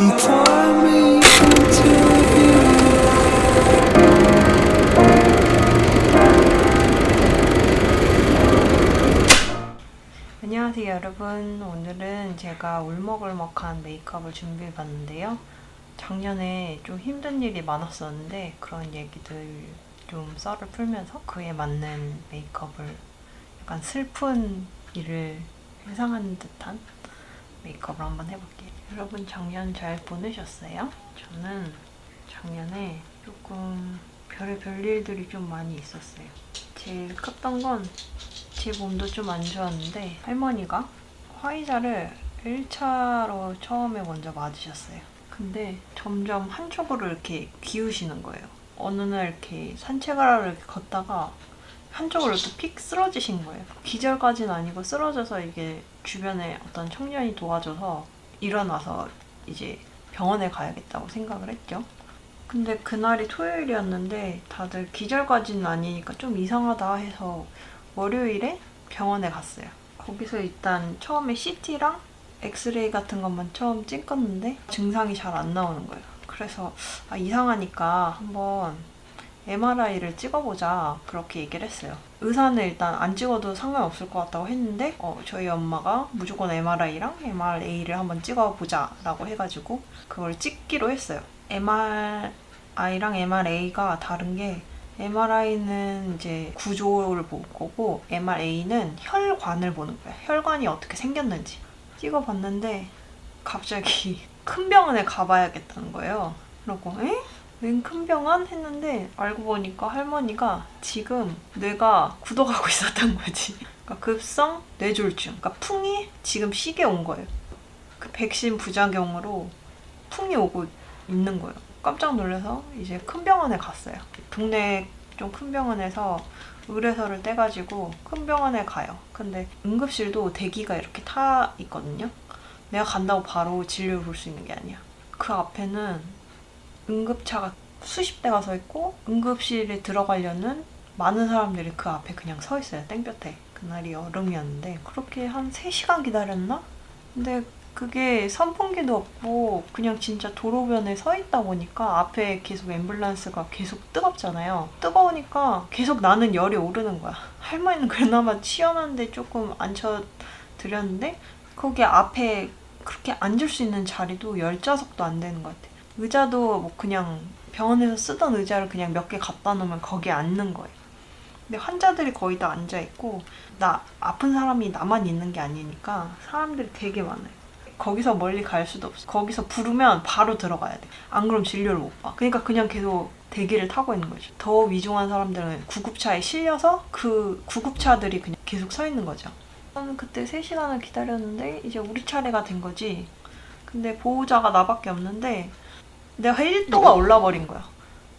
and pour me into you. 안녕하세요 여러분. 오늘은 제가 울먹울먹한 메이크업을 준비해 봤는데요. 작년에 좀 힘든 일이 많았었는데 그런 얘기들 좀 썰을 풀면서 그에 맞는 메이크업을 약간 슬픈 일을 회상하는 듯한 메이크업을 한번 해볼게요. 여러분 작년 잘 보내셨어요? 저는 작년에 조금 별의별 일들이 좀 많이 있었어요. 제일 컸던 건 제 몸도 좀 안 좋았는데 할머니가 화이자를 1차로 처음에 먼저 맞으셨어요. 근데 점점 한쪽으로 이렇게 기우시는 거예요. 어느 날 이렇게 산책을 이렇게 걷다가 한쪽으로 이렇게 픽 쓰러지신 거예요. 기절까지는 아니고 쓰러져서 이게 주변에 어떤 청년이 도와줘서 일어나서 이제 병원에 가야겠다고 생각을 했죠. 근데 그날이 토요일이었는데 다들 기절까지는 아니니까 좀 이상하다 해서 월요일에 병원에 갔어요. 거기서 일단 처음에 CT랑 엑스레이 같은 것만 처음 찍었는데 증상이 잘 안 나오는 거예요. 그래서 이상하니까 한번 MRI를 찍어보자 그렇게 얘기를 했어요. 의사는 일단 안 찍어도 상관없을 것 같다고 했는데 저희 엄마가 무조건 MRI랑 MRA를 한번 찍어보자 라고 해가지고 그걸 찍기로 했어요. MRI랑 MRA가 다른 게 MRI는 이제 구조를 볼 거고 MRA는 혈관을 보는 거야. 혈관이 어떻게 생겼는지 찍어봤는데 갑자기 큰 병원에 가봐야겠다는 거예요. 그러고 웬 큰 병원? 했는데 알고 보니까 할머니가 지금 뇌가 굳어가고 있었던 거지. 그러니까 급성 뇌졸중. 그러니까 풍이 지금 시게 온 거예요. 그 백신 부작용으로 풍이 오고 있는 거예요. 깜짝 놀라서 이제 큰 병원에 갔어요. 동네 좀 큰 병원에서 의뢰서를 떼가지고 큰 병원에 가요. 근데 응급실도 대기가 이렇게 타 있거든요. 내가 간다고 바로 진료를 볼 수 있는 게 아니야. 그 앞에는 응급차가 수십 대가 서 있고 응급실에 들어가려는 많은 사람들이 그 앞에 그냥 서 있어요. 땡볕에. 그날이 여름이었는데 그렇게 한 3시간 기다렸나? 근데 그게 선풍기도 없고 그냥 진짜 도로변에 서 있다 보니까 앞에 계속 앰뷸런스가 계속 뜨겁잖아요. 뜨거우니까 계속 나는 열이 오르는 거야. 할머니는 그나마 시원한데 조금 앉혀드렸는데 거기 앞에 그렇게 앉을 수 있는 자리도 10좌석도 안 되는 것 같아. 의자도 뭐 그냥 병원에서 쓰던 의자를 그냥 몇 개 갖다 놓으면 거기에 앉는 거예요. 근데 환자들이 거의 다 앉아있고 아픈 사람이 나만 있는 게 아니니까 사람들이 되게 많아요. 거기서 멀리 갈 수도 없어. 거기서 부르면 바로 들어가야 돼. 안 그럼 진료를 못 봐. 그러니까 그냥 계속 대기를 타고 있는 거죠. 더 위중한 사람들은 구급차에 실려서 그 구급차들이 그냥 계속 서 있는 거죠. 저는 그때 3시간을 기다렸는데 이제 우리 차례가 된 거지. 근데 보호자가 나밖에 없는데 내가 1도가 올라버린 거야.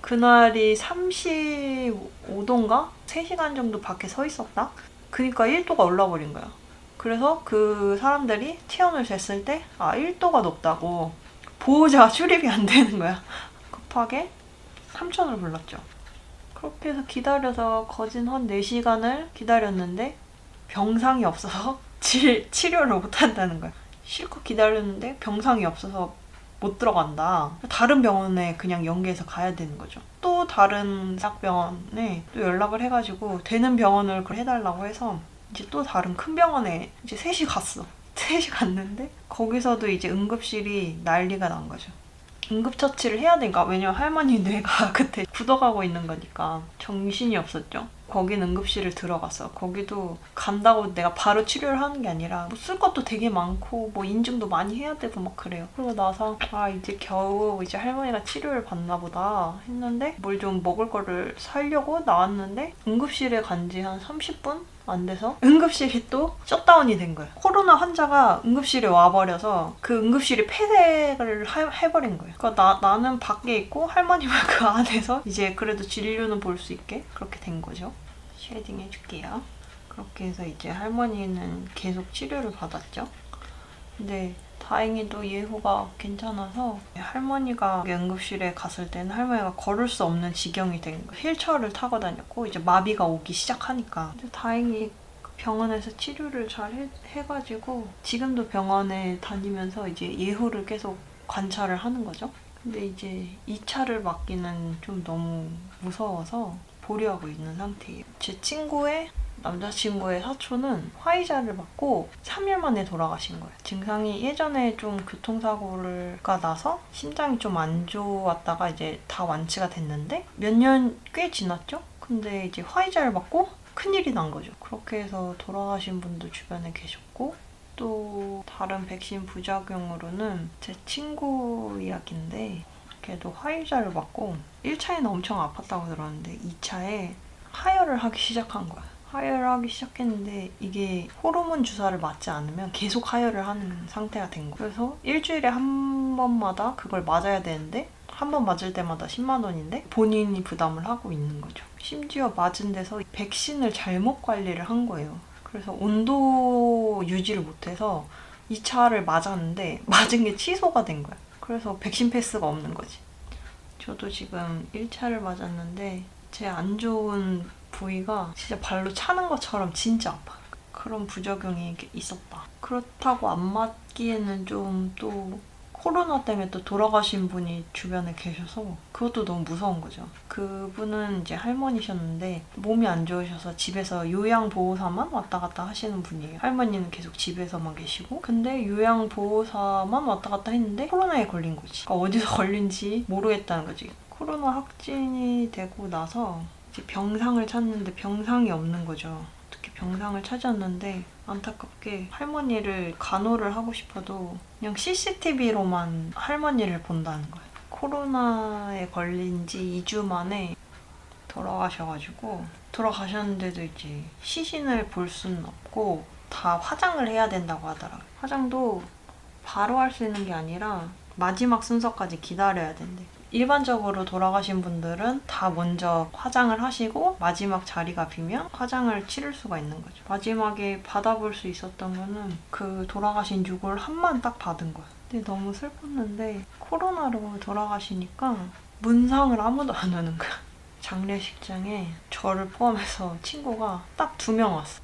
그날이 35도인가? 3시간 정도 밖에 서 있었다? 그니까 1도가 올라버린 거야. 그래서 그 사람들이 체온을 쟀을 때 1도가 높다고 보호자가 출입이 안 되는 거야. 급하게 삼촌을 불렀죠. 그렇게 해서 기다려서 거진 한 4시간을 기다렸는데 병상이 없어서 치료를 못 한다는 거야. 실컷 기다렸는데 병상이 없어서 못 들어간다. 다른 병원에 그냥 연계해서 가야 되는 거죠. 또 다른 대학병원에 또 연락을 해가지고 되는 병원을 해달라고 해서 이제 또 다른 큰 병원에 이제 3시 갔어. 3시 갔는데 거기서도 이제 응급실이 난리가 난 거죠. 응급처치를 해야 되니까. 왜냐면 할머니 뇌가 그때 굳어가고 있는 거니까 정신이 없었죠. 거긴 응급실을 들어갔어. 거기도 간다고 내가 바로 치료를 하는 게 아니라 뭐 쓸 것도 되게 많고 뭐 인증도 많이 해야 되고 막 그래요. 그러고 나서 이제 겨우 이제 할머니가 치료를 받나 보다 했는데 뭘 좀 먹을 거를 사려고 나왔는데 응급실에 간 지 한 30분? 안 돼서 응급실이 또 셧다운이 된 거예요. 코로나 환자가 응급실에 와버려서 그 응급실이 폐쇄를 해버린 거예요. 그러니까 나는 밖에 있고 할머니만 그 안에서 이제 그래도 진료는 볼 수 있게 그렇게 된 거죠. 쉐딩 해줄게요. 그렇게 해서 이제 할머니는 계속 치료를 받았죠. 근데 다행히도 예후가 괜찮아서 할머니가 응급실에 갔을 때는 할머니가 걸을 수 없는 지경이 된 거예요. 휠체어를 타고 다녔고 이제 마비가 오기 시작하니까. 근데 다행히 병원에서 치료를 잘 해가지고 지금도 병원에 다니면서 이제 예후를 계속 관찰을 하는 거죠. 근데 이제 2차를 맞기는 좀 너무 무서워서 보류하고 있는 상태예요. 제 남자친구의 사촌은 화이자를 맞고 3일 만에 돌아가신 거예요. 증상이 예전에 좀 교통사고가 나서 심장이 좀 안 좋았다가 이제 다 완치가 됐는데 몇 년 꽤 지났죠? 근데 이제 화이자를 맞고 큰일이 난 거죠. 그렇게 해서 돌아가신 분도 주변에 계셨고, 또 다른 백신 부작용으로는 제 친구 이야기인데, 걔도 화이자를 맞고 1차에는 엄청 아팠다고 들었는데 2차에 하혈을 하기 시작한 거야. 하혈을 하기 시작했는데 이게 호르몬 주사를 맞지 않으면 계속 하혈을 하는 상태가 된 거야. 그래서 일주일에 한 번마다 그걸 맞아야 되는데 한 번 맞을 때마다 10만 원인데 본인이 부담을 하고 있는 거죠. 심지어 맞은 데서 백신을 잘못 관리를 한 거예요. 그래서 온도 유지를 못해서 2차를 맞았는데 맞은 게 취소가 된 거야. 그래서 백신 패스가 없는 거지. 저도 지금 1차를 맞았는데 제 안 좋은 부위가 진짜 발로 차는 것처럼 진짜 아파. 그런 부작용이 있었다. 그렇다고 안 맞기에는 좀 또 코로나 때문에 또 돌아가신 분이 주변에 계셔서 그것도 너무 무서운 거죠. 그분은 이제 할머니셨는데 몸이 안 좋으셔서 집에서 요양보호사만 왔다 갔다 하시는 분이에요. 할머니는 계속 집에서만 계시고, 근데 요양보호사만 왔다 갔다 했는데 코로나에 걸린 거지. 그러니까 어디서 걸린지 모르겠다는 거지. 코로나 확진이 되고 나서 이제 병상을 찾는데 병상이 없는 거죠. 어떻게 병상을 찾았는데 안타깝게 할머니를 간호를 하고 싶어도 그냥 CCTV로만 할머니를 본다는 거예요. 코로나에 걸린 지 2주 만에 돌아가셔가지고, 돌아가셨는데도 이제 시신을 볼 수는 없고 다 화장을 해야 된다고 하더라고요. 화장도 바로 할 수 있는 게 아니라 마지막 순서까지 기다려야 된대. 일반적으로 돌아가신 분들은 다 먼저 화장을 하시고 마지막 자리가 비면 화장을 치를 수가 있는 거죠. 마지막에 받아볼 수 있었던 거는 그 돌아가신 유골 한만 딱 받은 거야. 근데 너무 슬펐는데 코로나로 돌아가시니까 문상을 아무도 안 오는 거야. 장례식장에 저를 포함해서 친구가 딱 2명 왔어.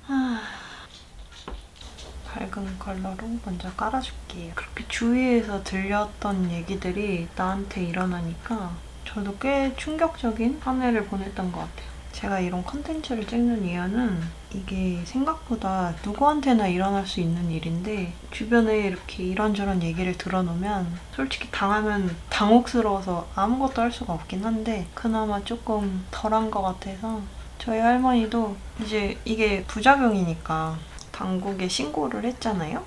밝은 컬러로 먼저 깔아줄게요. 그렇게 주위에서 들렸던 얘기들이 나한테 일어나니까 저도 꽤 충격적인 한 해를 보냈던 것 같아요. 제가 이런 컨텐츠를 찍는 이유는 이게 생각보다 누구한테나 일어날 수 있는 일인데 주변에 이렇게 이런저런 얘기를 들어놓으면 솔직히 당하면 당혹스러워서 아무것도 할 수가 없긴 한데 그나마 조금 덜한 것 같아서 저희 할머니도 이제 이게 부작용이니까 당국에 신고를 했잖아요?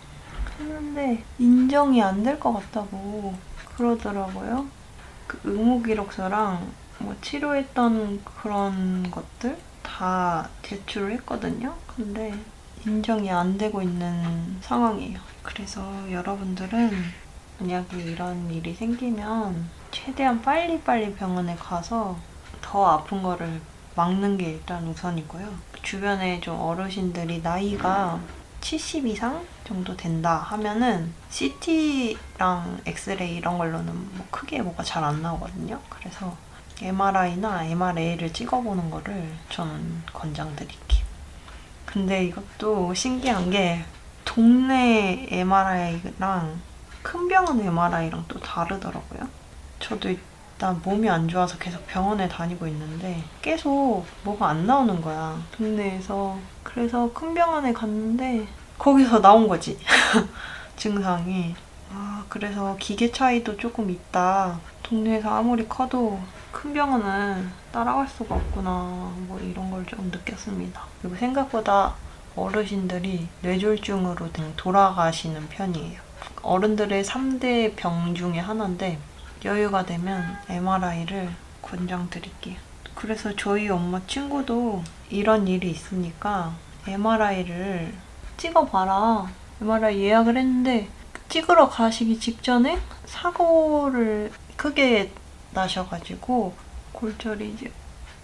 했는데 인정이 안 될 것 같다고 그러더라고요. 그 의무기록서랑 뭐 치료했던 그런 것들 다 제출을 했거든요. 근데 인정이 안 되고 있는 상황이에요. 그래서 여러분들은 만약에 이런 일이 생기면 최대한 빨리빨리 병원에 가서 더 아픈 거를 막는 게 일단 우선이고요. 주변에 좀 어르신들이 나이가 70 이상 정도 된다 하면은 CT랑 엑스레이 이런 걸로는 뭐 크게 뭐가 잘 안 나오거든요. 그래서 MRI나 MRA를 찍어보는 거를 저는 권장드릴게요. 근데 이것도 신기한 게 동네 MRI랑 큰 병원 MRI랑 또 다르더라고요. 저도 일단 몸이 안 좋아서 계속 병원에 다니고 있는데 계속 뭐가 안 나오는 거야, 동네에서. 그래서 큰 병원에 갔는데 거기서 나온 거지. 증상이. 그래서 기계 차이도 조금 있다. 동네에서 아무리 커도 큰 병원은 따라갈 수가 없구나. 뭐 이런 걸 좀 느꼈습니다. 그리고 생각보다 어르신들이 뇌졸중으로 돌아가시는 편이에요. 어른들의 3대 병 중에 하나인데 여유가 되면 MRI를 권장드릴게요. 그래서 저희 엄마 친구도 이런 일이 있으니까 MRI를 찍어봐라. MRI 예약을 했는데 찍으러 가시기 직전에 사고를 크게 나셔가지고 골절이 이제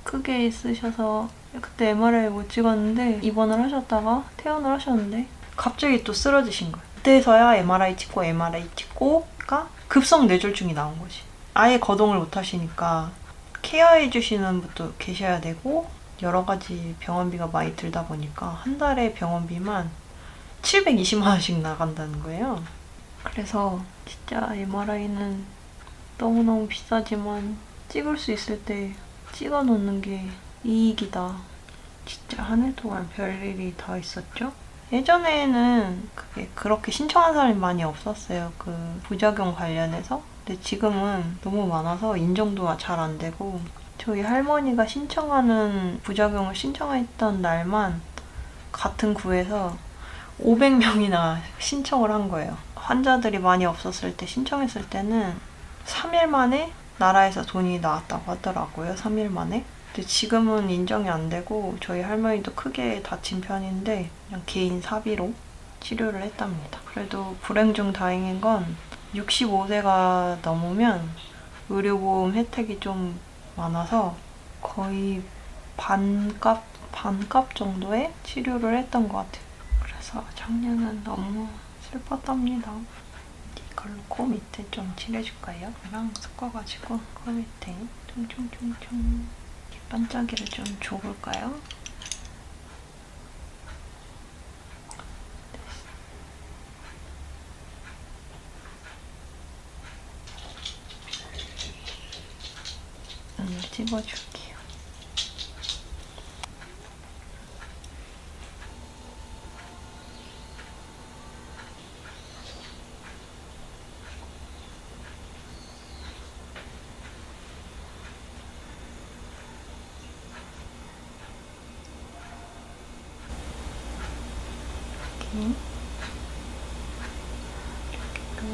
크게 있으셔서 그때 MRI 못 찍었는데 입원을 하셨다가 퇴원을 하셨는데 갑자기 또 쓰러지신 거예요. 그때서야 MRI 찍고가 급성 뇌졸중이 나온 거지. 아예 거동을 못 하시니까 케어해 주시는 분도 계셔야 되고 여러 가지 병원비가 많이 들다 보니까 한 달에 병원비만 720만 원씩 나간다는 거예요. 그래서 진짜 MRI는 너무너무 비싸지만 찍을 수 있을 때 찍어 놓는 게 이익이다. 진짜 한 해 동안 별일이 다 있었죠? 예전에는 그게 그렇게 신청한 사람이 많이 없었어요. 그 부작용 관련해서. 근데 지금은 너무 많아서 인정도 잘 안 되고 저희 할머니가 신청하는 부작용을 신청했던 날만 같은 구에서 500명이나 신청을 한 거예요. 환자들이 많이 없었을 때 신청했을 때는 3일 만에 나라에서 돈이 나왔다고 하더라고요. 3일 만에. 근데 지금은 인정이 안 되고 저희 할머니도 크게 다친 편인데 그냥 개인 사비로 치료를 했답니다. 그래도 불행 중 다행인 건 65세가 넘으면 의료보험 혜택이 좀 많아서 거의 반값 정도의 치료를 했던 것 같아요. 그래서 작년은 너무 슬펐답니다. 이걸로 코 밑에 좀 칠해줄까요? 이랑 섞어가지고 코 밑에 총총총총 반짝이를 좀 줘볼까요? 눈을 찍어줄게요. 이렇게 또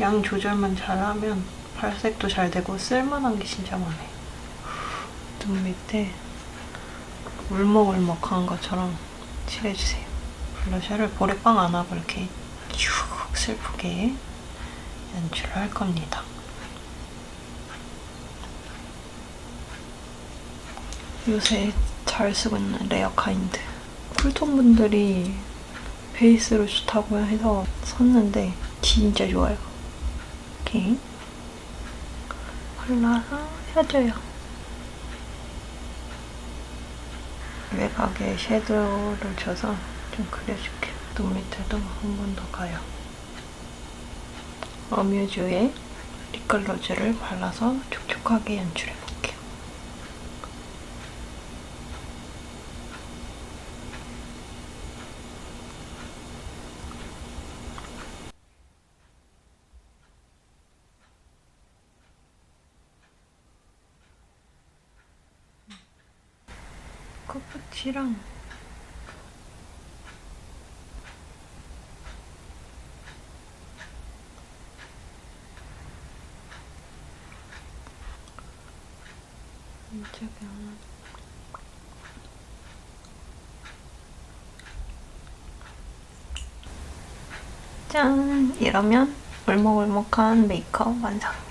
양 조절만 잘하면 발색도 잘 되고 쓸만한 게 진짜 많아요. 눈 밑에 울먹울먹한 것처럼 칠해주세요. 블러셔를 볼에 빵 안 하고 이렇게 쭉 슬프게 연출을 할 겁니다. 요새 잘 쓰고 있는 레어 카인드. 쿨톤 분들이 베이스로 좋다고 해서 샀는데 진짜 좋아요. 이렇게 발라서 해줘요. 외곽에 섀도우를 줘서 좀 그려줄게요. 눈 밑에도 한 번 더 가요. 어뮤즈의 립글로즈를 발라서 촉촉하게 연출해볼게요. 코끝이랑 이쪽에 하나 짠! 이러면 울먹울먹한 메이크업 완성!